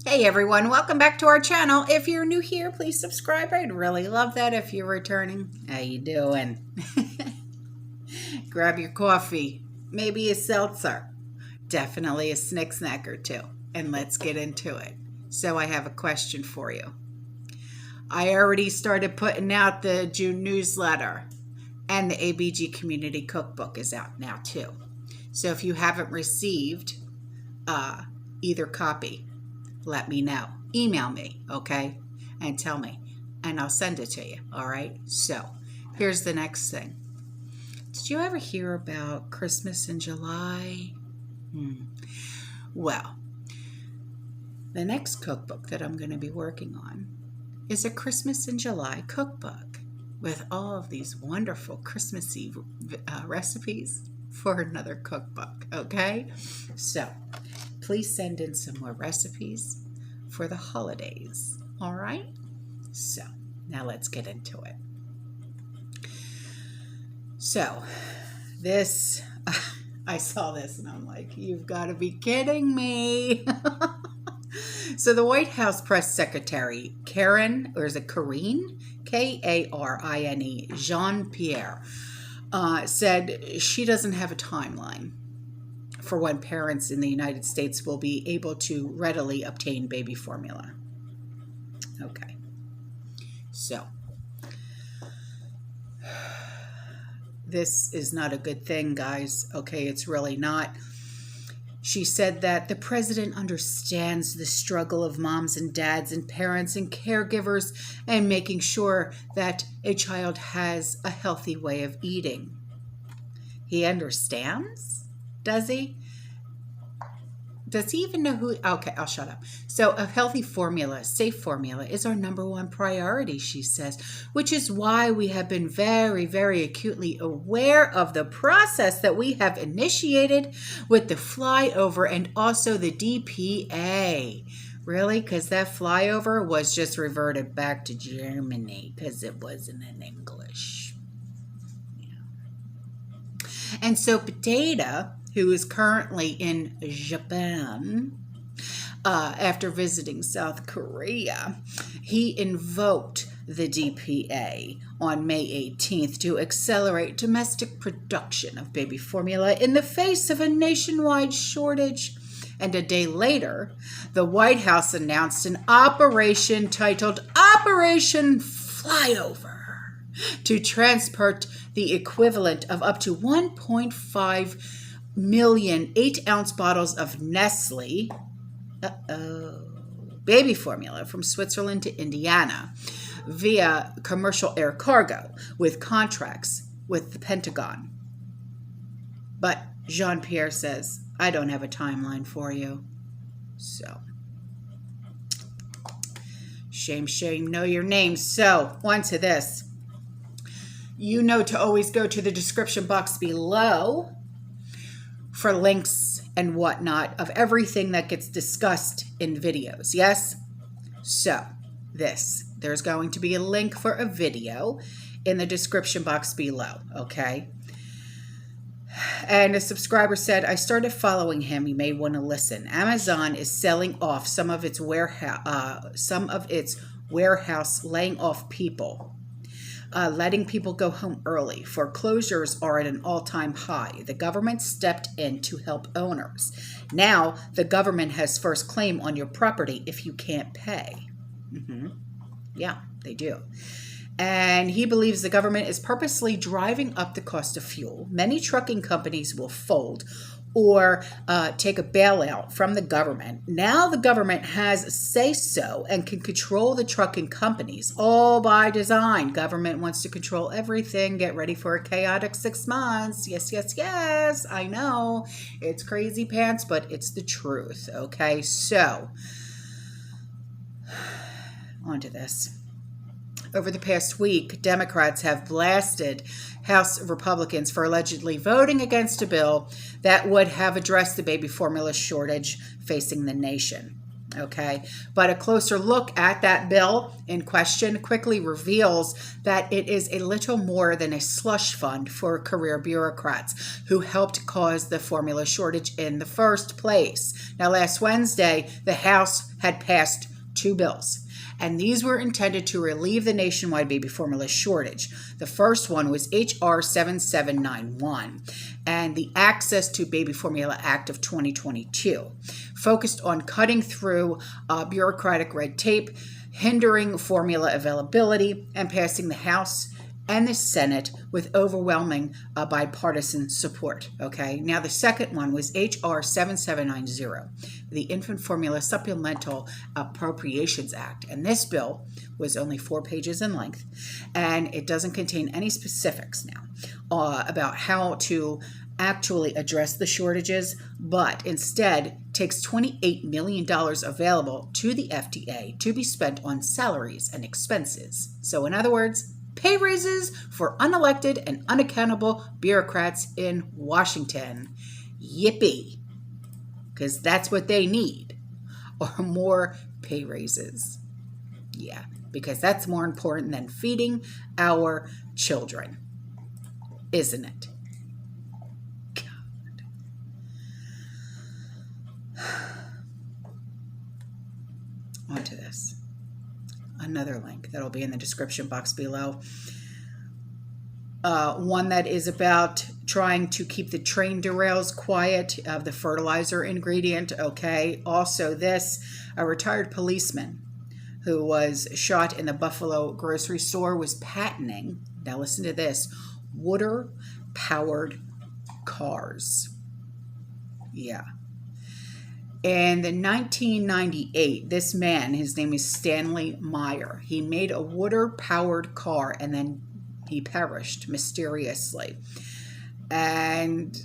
Hey everyone, welcome back to our channel. If you're new here, please subscribe. I'd really love that if you're returning. How you doing? Grab your coffee, maybe a seltzer, definitely a snack or two, and let's get into it. So I have a question for you. I already started putting out the June newsletter, and the ABG Community Cookbook is out now too. So if you haven't received either copy, let me know. Email me, okay? And tell me, and I'll send it to you, all right? So here's the next thing. Did you ever hear about Christmas in July? Well, the next cookbook that I'm going to be working on is a Christmas in July cookbook with all of these wonderful Christmassy recipes for another cookbook, okay? So please send in some more recipes for the holidays, all right? So now let's get into it. So this, I saw this and I'm like, you've got to be kidding me. So the White House press secretary, Karine, K-A-R-I-N-E, Jean-Pierre, said she doesn't have a timeline for when parents in the United States will be able to readily obtain baby formula. Okay. So this is not a good thing, guys. Okay, it's really not. She said that the president understands the struggle of moms and dads and parents and caregivers and making sure that a child has a healthy way of eating. He understands? Does he? Does he even know who? Okay, I'll shut up. So a healthy formula, safe formula is our #1 priority, she says, which is why we have been very, very acutely aware of the process that we have initiated with the flyover and also the DPA. Really? Because that flyover was just reverted back to Germany because it wasn't in English. Yeah. And so Potato, who is currently in Japan after visiting South Korea, he invoked the DPA on May 18th to accelerate domestic production of baby formula in the face of a nationwide shortage. And a day later, the White House announced an operation titled Operation Flyover to transport the equivalent of up to 1.5 million 8-ounce bottles of Nestle baby formula from Switzerland to Indiana via commercial air cargo with contracts with the Pentagon. But Jean-Pierre says, I don't have a timeline for you. So, shame, shame, know your name. So, on to this. You know to always go to the description box below for links and whatnot of everything that gets discussed in videos, yes? So, there's going to be a link for a video in the description box below, okay? And a subscriber said, I started following him. You may want to listen. Amazon is selling off some of its warehouse, laying off people. Letting people go home early. Foreclosures are at an all-time high. The government stepped in to help owners. Now, the government has first claim on your property if you can't pay. Yeah, they do. And he believes the government is purposely driving up the cost of fuel. Many trucking companies will fold or take a bailout from the government. Now the government has a say-so and can control the trucking companies, all by design. Government wants to control everything. Get ready for a chaotic 6 months. Yes, yes, yes. I know. It's crazy pants, but it's the truth. Okay, so on to this. Over the past week, Democrats have blasted House Republicans for allegedly voting against a bill that would have addressed the baby formula shortage facing the nation. Okay, but a closer look at that bill in question quickly reveals that it is a little more than a slush fund for career bureaucrats who helped cause the formula shortage in the first place. Now, last Wednesday, the House had passed two bills, and these were intended to relieve the nationwide baby formula shortage. The first one was H.R. 7791 and the Access to Baby Formula Act of 2022, focused on cutting through bureaucratic red tape, hindering formula availability, and passing the House and the Senate with overwhelming bipartisan support. Okay, now the second one was H.R. 7790, the Infant Formula Supplemental Appropriations Act. And this bill was only 4 pages in length, and it doesn't contain any specifics now about how to actually address the shortages, but instead takes $28 million available to the FDA to be spent on salaries and expenses. So in other words, pay raises for unelected and unaccountable bureaucrats in Washington. Yippee! Because that's what they need, or more pay raises. Yeah, because that's more important than feeding our children, isn't it? God. On to this. Another link that'll be in the description box below. One that is about trying to keep the train derails quiet of the fertilizer ingredient. Okay. Also this, a retired policeman who was shot in the Buffalo grocery store was patenting, now listen to this, water-powered cars. Yeah. In the 1998, this man, his name is Stanley Meyer, he made a water-powered car and then he perished mysteriously. And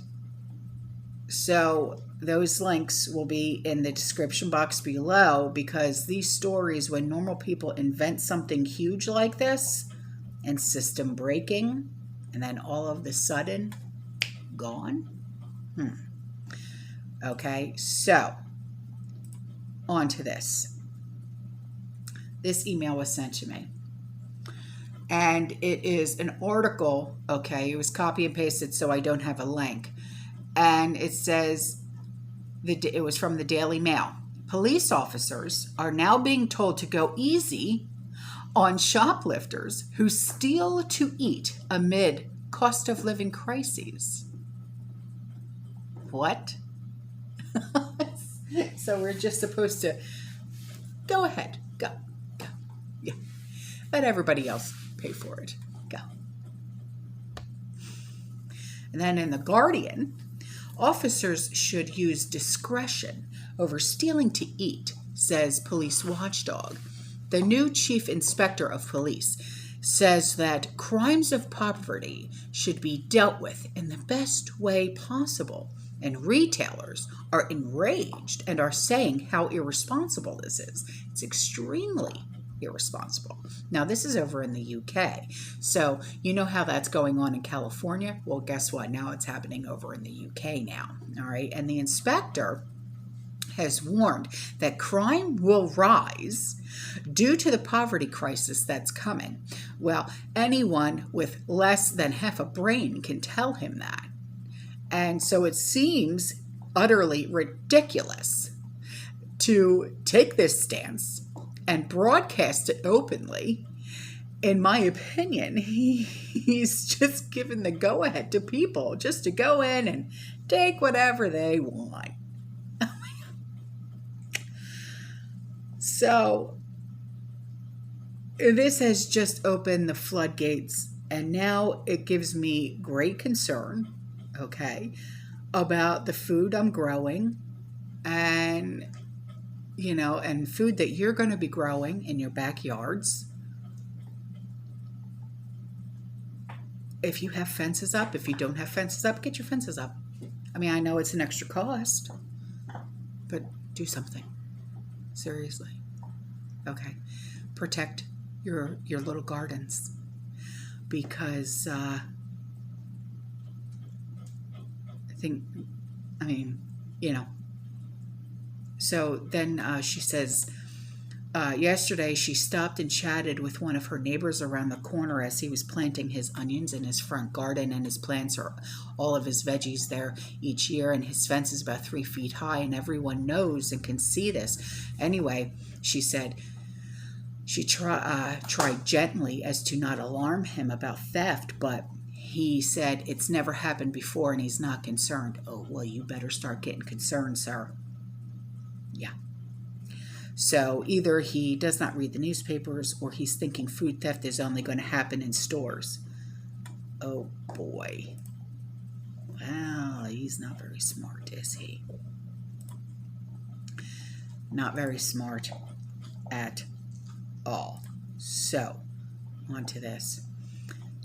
so those links will be in the description box below, because these stories, when normal people invent something huge like this and system breaking, and then all of the sudden gone. Okay, so on to this. This email was sent to me, and it is an article. Okay, it was copy and pasted, so I don't have a link. And it says, it was from the Daily Mail. Police officers are now being told to go easy on shoplifters who steal to eat amid cost of living crises. What? So we're just supposed to go ahead, go, yeah. Let everybody else pay for it, go. And then in The Guardian, officers should use discretion over stealing to eat, says police watchdog. The new chief inspector of police says that crimes of poverty should be dealt with in the best way possible. And retailers are enraged and are saying how irresponsible this is. It's extremely irresponsible. Now, this is over in the UK. So you know how that's going on in California? Well, guess what? Now it's happening over in the UK now. All right. And the inspector has warned that crime will rise due to the poverty crisis that's coming. Well, anyone with less than half a brain can tell him that. And so it seems utterly ridiculous to take this stance and broadcast it openly. In my opinion, he's just given the go-ahead to people just to go in and take whatever they want. So this has just opened the floodgates, and now it gives me great concern, okay, about the food I'm growing and, you know, and food that you're going to be growing in your backyards. If you have fences up, if you don't have fences up, get your fences up. I mean, I know it's an extra cost, but do something. Seriously. Okay. Protect your little gardens, because I mean, you know, So then she says, yesterday she stopped and chatted with one of her neighbors around the corner as he was planting his onions in his front garden, and his plants are all of his veggies there each year, and his fence is about 3 feet high, and everyone knows and can see this. Anyway, she said she tried gently as to not alarm him about theft, but he said it's never happened before and he's not concerned. Oh, well, you better start getting concerned, sir. Yeah. So either he does not read the newspapers or he's thinking food theft is only going to happen in stores. Oh, boy. Well, he's not very smart, is he? Not very smart at all. So, on to this.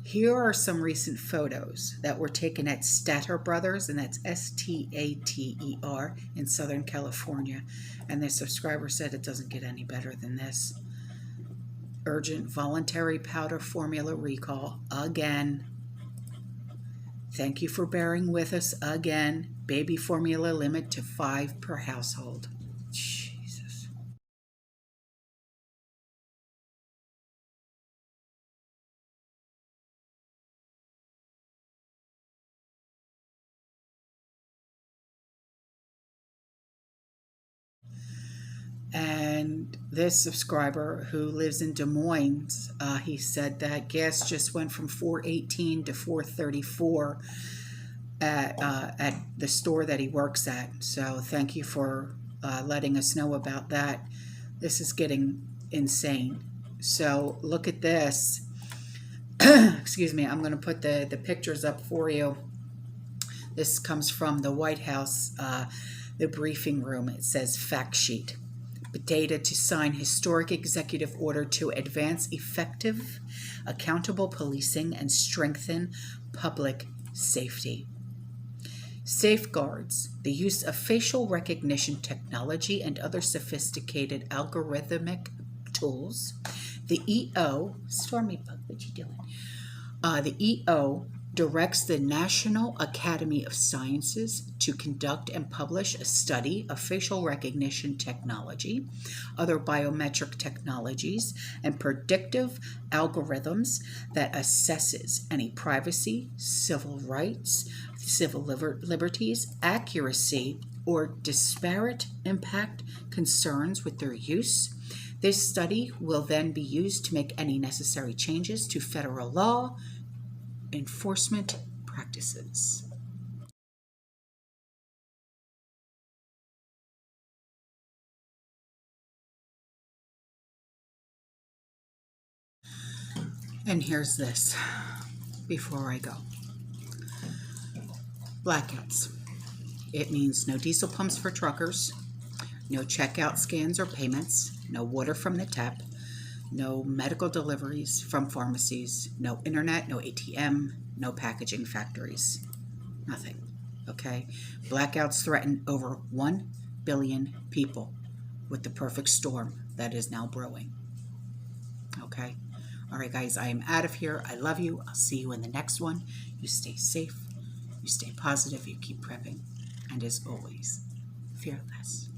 Here are some recent photos that were taken at Stater Brothers, and that's Stater, in Southern California. And their subscriber said it doesn't get any better than this. Urgent voluntary powder formula recall again. Thank you for bearing with us again. Baby formula limit to 5 per household. Jesus. And this subscriber who lives in Des Moines, he said that gas just went from $4.18 to $4.34 at the store that he works at. So thank you for letting us know about that. This is getting insane. So look at this. Excuse me. I'm going to put the pictures up for you. This comes from the White House, the briefing room. It says fact sheet. Data to sign historic executive order to advance effective, accountable policing and strengthen public safety. Safeguards the use of facial recognition technology and other sophisticated algorithmic tools. The EO, Stormy Bug, what you doing? The EO directs the National Academy of Sciences to conduct and publish a study of facial recognition technology, other biometric technologies, and predictive algorithms that assesses any privacy, civil rights, civil liberties, accuracy, or disparate impact concerns with their use. This study will then be used to make any necessary changes to federal law enforcement practices. And here's this before I go. Blackouts. It means no diesel pumps for truckers, no checkout scans or payments, no water from the tap, no medical deliveries from pharmacies, no internet, no ATM, no packaging factories. Nothing. Okay? Blackouts threaten over 1 billion people with the perfect storm that is now brewing. Okay? All right, guys, I am out of here. I love you. I'll see you in the next one. You stay safe. You stay positive. You keep prepping. And as always, fearless.